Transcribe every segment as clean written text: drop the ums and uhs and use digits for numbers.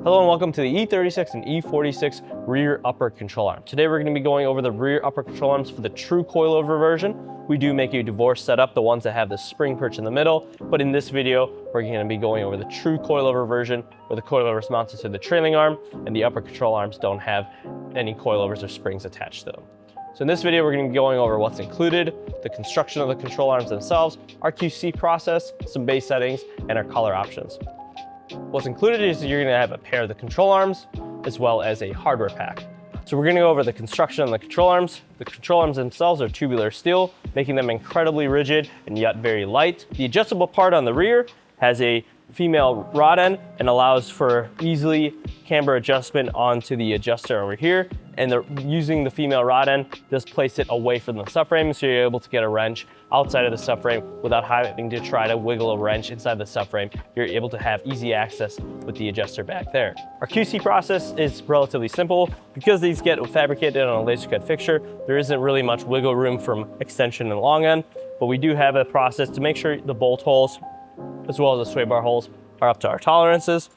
Hello and welcome to the E36 and E46 rear upper control arm. Today we're going to be going over the rear upper control arms for the true coilover version. We do make a divorce setup, the ones that have the spring perch in the middle, but in this video we're going to be going over the true coilover version where the coilovers mounted to the trailing arm and the upper control arms don't have any coilovers or springs attached to them. So in this video we're going to be going over what's included, the construction of the control arms themselves, our QC process, some base settings, and our color options. What's included is you're going to have a pair of the control arms as well as a hardware pack. So we're going to go over the construction on the control arms. The control arms themselves are tubular steel, making them incredibly rigid and yet very light. The adjustable part on the rear has a female rod end and allows for easily camber adjustment onto the adjuster over here. And using the female rod end does place it away from the subframe, so you're able to get a wrench outside of the subframe without having to try to wiggle a wrench inside the subframe. You're able to have easy access with the adjuster back there. Our QC process is relatively simple. Because these get fabricated on a laser cut fixture, there isn't really much wiggle room from extension and long end, but we do have a process to make sure the bolt holes as well as the sway bar holes are up to our tolerances.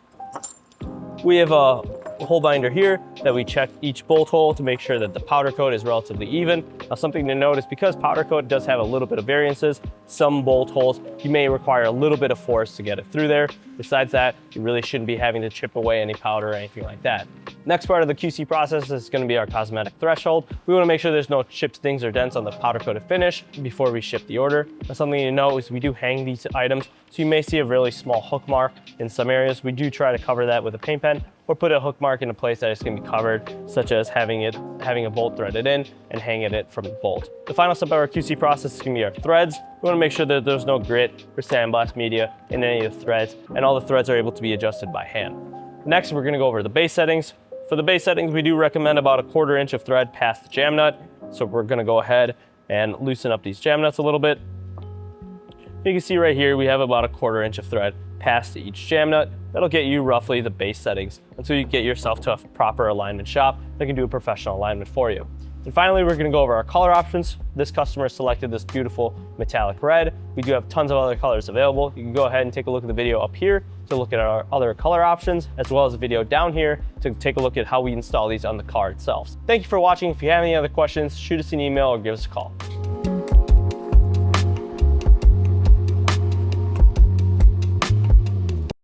We have a hole binder here that we check each bolt hole to make sure that the powder coat is relatively even. Now something to note is because powder coat does have a little bit of variances, some bolt holes you may require a little bit of force to get it through there. Besides that, you really shouldn't be having to chip away any powder or anything like that. Next part of the QC process is going to be our cosmetic threshold. We want to make sure there's no chips, dings, or dents on the powder coated finish before we ship the order. Now something to know is we do hang these items, so you may see a really small hook mark in some areas. We do try to cover that with a paint pen or put a hook mark in a place that it's going to be covered, such as having a bolt threaded in and hanging it from the bolt. The final step of our QC process is going to be our threads. We want to make sure that there's no grit or sandblast media in any of the threads, and all the threads are able to be adjusted by hand. Next, we're going to go over the base settings. For the base settings, we do recommend about 1/4 inch of thread past the jam nut. So we're going to go ahead and loosen up these jam nuts a little bit. You can see right here, we have about 1/4 inch of thread past each jam nut. That'll get you roughly the base settings until you get yourself to a proper alignment shop that can do a professional alignment for you. And finally, we're going to go over our color options. This customer selected this beautiful metallic red. We do have tons of other colors available. You can go ahead and take a look at the video up here to look at our other color options, as well as a video down here to take a look at how we install these on the car itself. Thank you for watching. If you have any other questions, shoot us an email or give us a call.